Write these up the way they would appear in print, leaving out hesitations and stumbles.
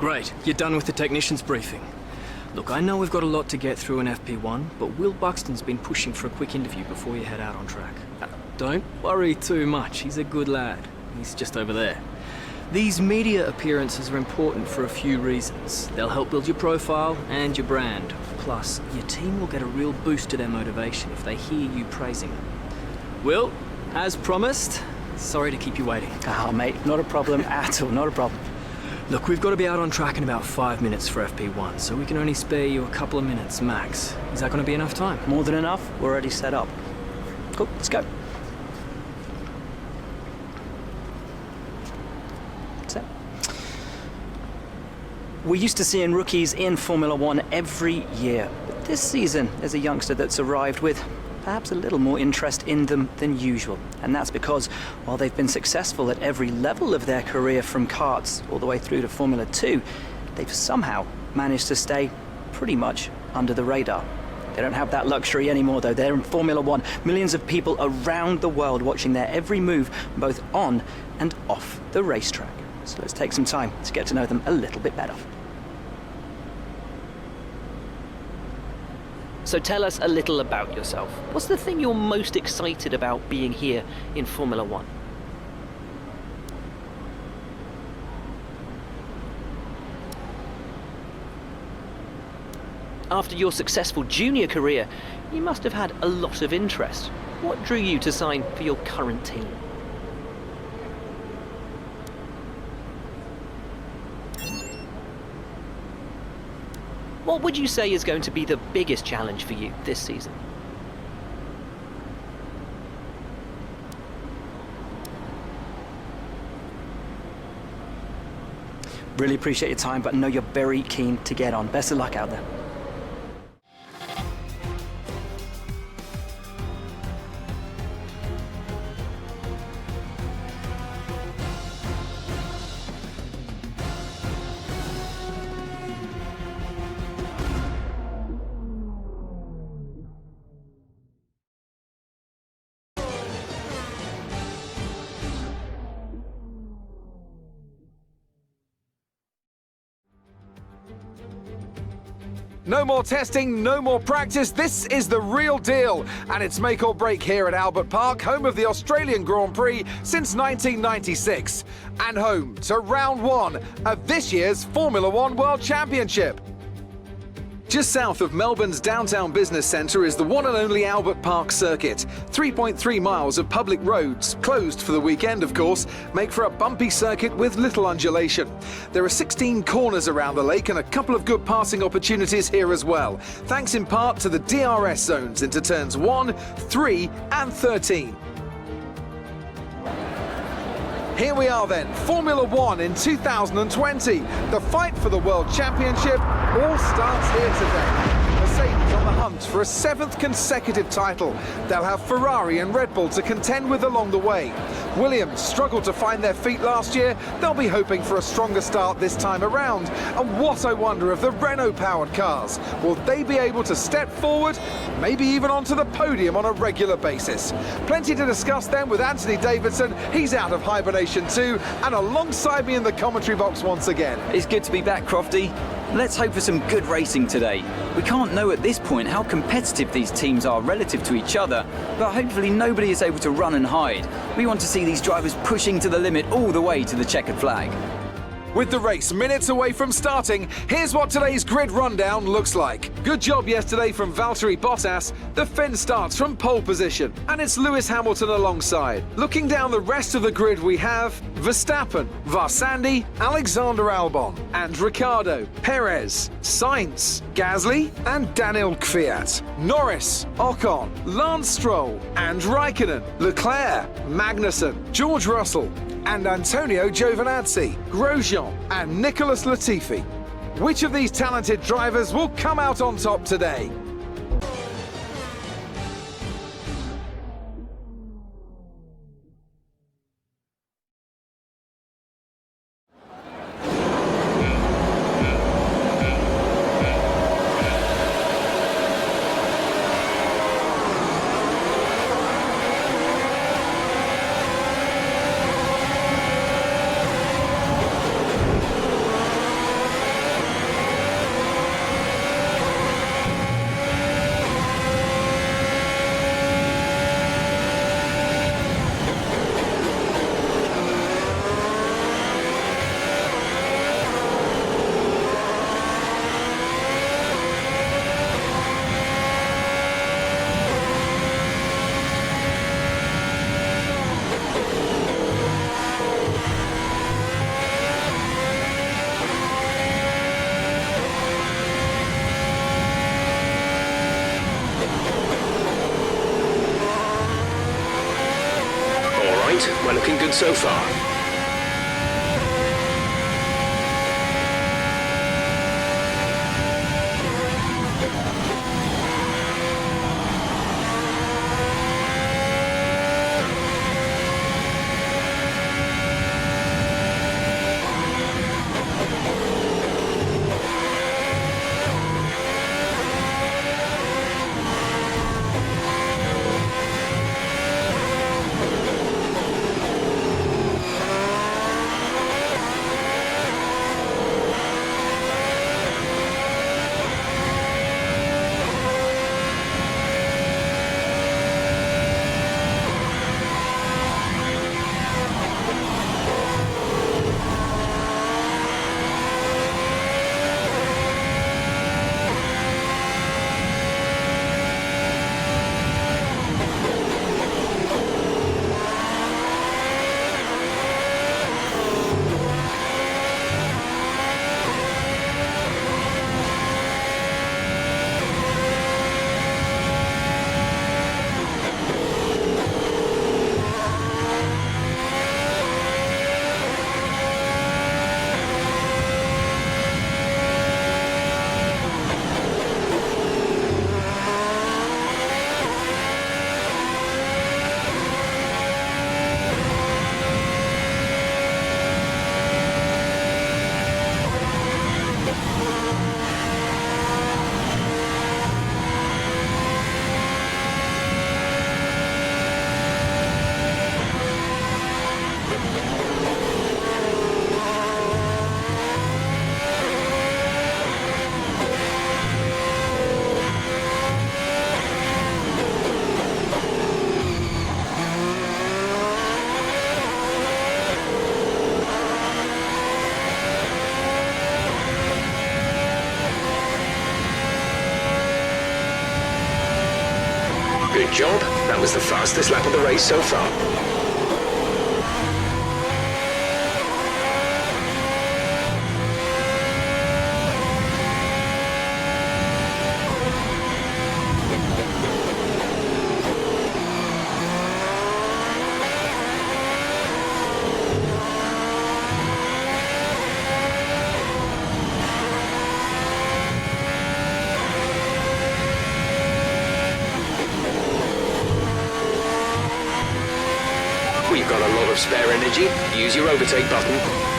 Great, you're done with the technician's briefing. Look, I know we've got a lot to get through in FP1, but Will Buxton's been pushing for a quick interview before you head out on track. Don't worry too much, he's a good lad. He's just over there. These media appearances are important for a few reasons. They'll help build your profile and your brand. Plus, your team will get a real boost to their motivation if they hear you praising them. Will, as promised, sorry to keep you waiting. Oh, mate, not a problem at all, not a problem. Look, we've got to be out on track in about 5 minutes for FP1, so we can only spare you a couple of minutes max. Is that going to be enough time? More than enough. We're already set up. Cool, let's go. So, we're used to seeing rookies in Formula One every year, but this season there's a youngster that's arrived with perhaps a little more interest in them than usual. And that's because while they've been successful at every level of their career from karts all the way through to Formula 2, they've somehow managed to stay pretty much under the radar. They don't have that luxury anymore though. They're in Formula 1. Millions of people around the world watching their every move, both on and off the racetrack. So let's take some time to get to know them a little bit better. So tell us a little about yourself. What's the thing you're most excited about being here in Formula One? After your successful junior career, you must have had a lot of interest. What drew you to sign for your current team? What would you say is going to be the biggest challenge for you this season? Really appreciate your time, but I know you're very keen to get on. Best of luck out there. No more testing, no more practice. This is the real deal. And it's make or break here at Albert Park, home of the Australian Grand Prix since 1996. And home to round one of this year's Formula One World Championship. Just south of Melbourne's downtown business centre is the one and only Albert Park circuit. 3.3 miles of public roads, closed for the weekend of course, make for a bumpy circuit with little undulation. There are 16 corners around the lake and a couple of good passing opportunities here as well, thanks in part to the DRS zones into turns 1, 3 and 13. Here we are then, Formula One in 2020. The fight for the World Championship all starts here today. Mercedes on the hunt for a 7th consecutive title. They'll have Ferrari and Red Bull to contend with along the way. Williams struggled to find their feet last year. They'll be hoping for a stronger start this time around. And what I wonder of the Renault-powered cars. Will they be able to step forward, maybe even onto the podium on a regular basis? Plenty to discuss then with Anthony Davidson. He's out of hibernation too, and alongside me in the commentary box once again. It's good to be back, Crofty. Let's hope for some good racing today. We can't know at this point how competitive these teams are relative to each other, but hopefully nobody is able to run and hide. We want to see these drivers pushing to the limit all the way to the checkered flag. With the race minutes away from starting, here's what today's grid rundown looks like. Good job yesterday from Valtteri Bottas. The Finn starts from pole position, and it's Lewis Hamilton alongside. Looking down the rest of the grid, we have Verstappen, Varsandi, Alexander Albon, and Ricciardo, Perez, Sainz, Gasly, and Daniel Kvyat. Norris, Ocon, Lance Stroll, and Raikkonen, Leclerc, Magnussen, George Russell, and Antonio Giovinazzi, Grosjean, and Nicholas Latifi. Which of these talented drivers will come out on top today? right, we're looking good so far. Good job. That was the fastest lap of the race so far. We've got a lot of spare energy. Use your overtake button.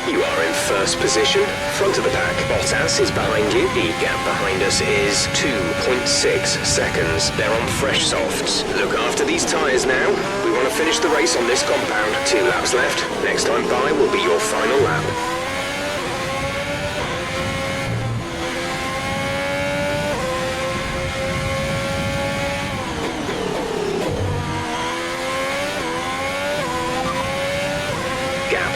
You are in first position, front of the pack. Bottas is behind you. The gap behind us is 2.6 seconds. They're on fresh softs. Look after these tyres now. We want to finish the race on this compound. 2 laps left. Next time by will be your final lap.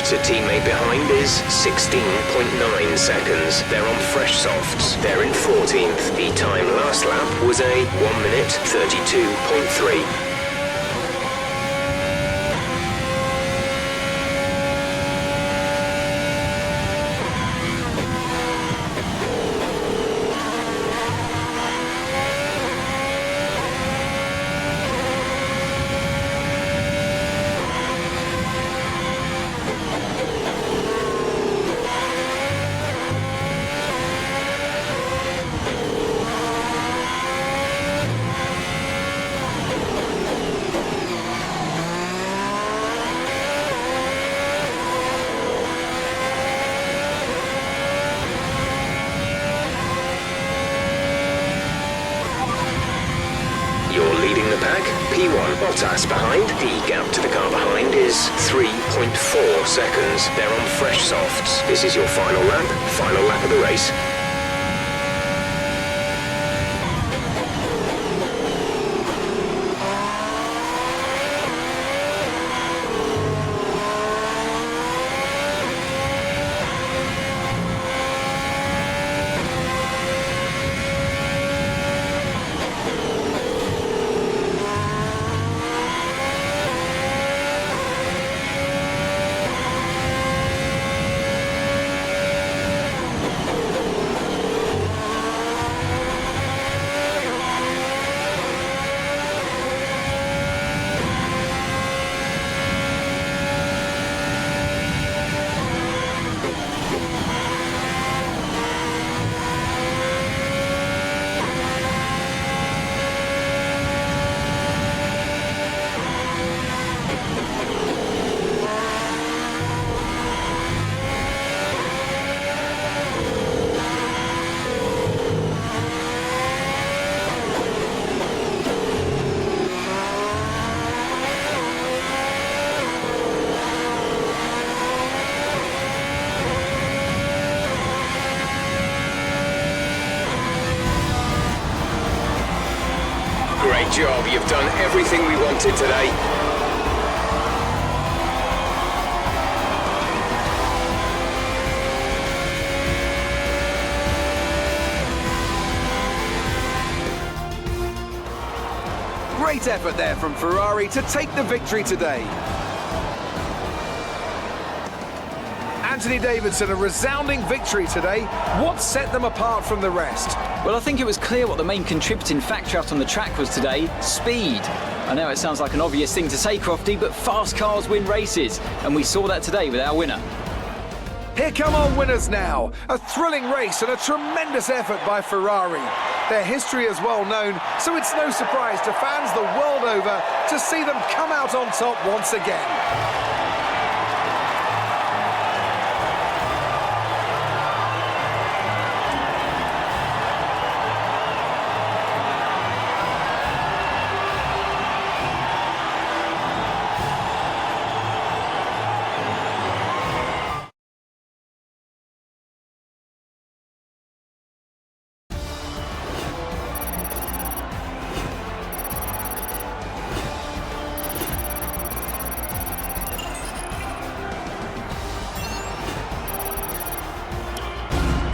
To teammate behind is 16.9 seconds. They're on fresh softs. They're in 14th. The time last lap was a 1 minute 32.3. Bottas behind. The gap to the car behind is 3.4 seconds. They're on fresh softs. This is your final lap of the race. Great job, you've done everything we wanted today. Great effort there from Ferrari to take the victory today. Anthony Davidson, a resounding victory today. What set them apart from the rest? Well, I think it was clear what the main contributing factor out on the track was today: speed. I know it sounds like an obvious thing to say, Crofty, but fast cars win races, and we saw that today with our winner. Here come our winners now. A thrilling race and a tremendous effort by Ferrari. Their history is well known, so it's no surprise to fans the world over to see them come out on top once again.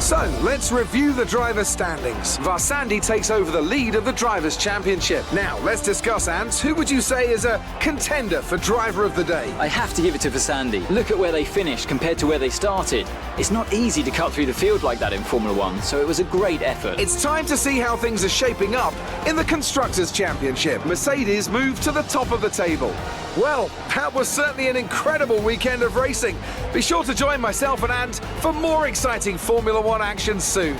So, let's review the drivers' standings. Varsandi takes over the lead of the Drivers' Championship. Now, let's discuss, Ants. Who would you say is a contender for Driver of the Day? I have to give it to Varsandi. Look at where they finished compared to where they started. It's not easy to cut through the field like that in Formula One, so it was a great effort. It's time to see how things are shaping up in the Constructors' Championship. Mercedes moved to the top of the table. Well, that was certainly an incredible weekend of racing. Be sure to join myself and Ant for more exciting Formula One action soon.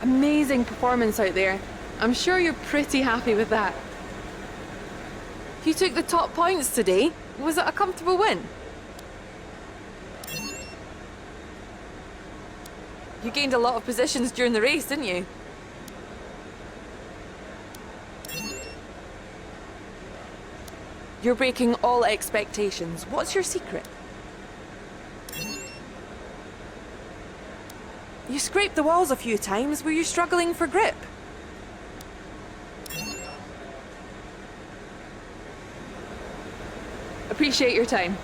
Amazing performance out there. I'm sure you're pretty happy with that. You took the top points today. Was it a comfortable win? You gained a lot of positions during the race, didn't you? You're breaking all expectations. What's your secret? You scraped the walls a few times. Were you struggling for grip? Appreciate your time.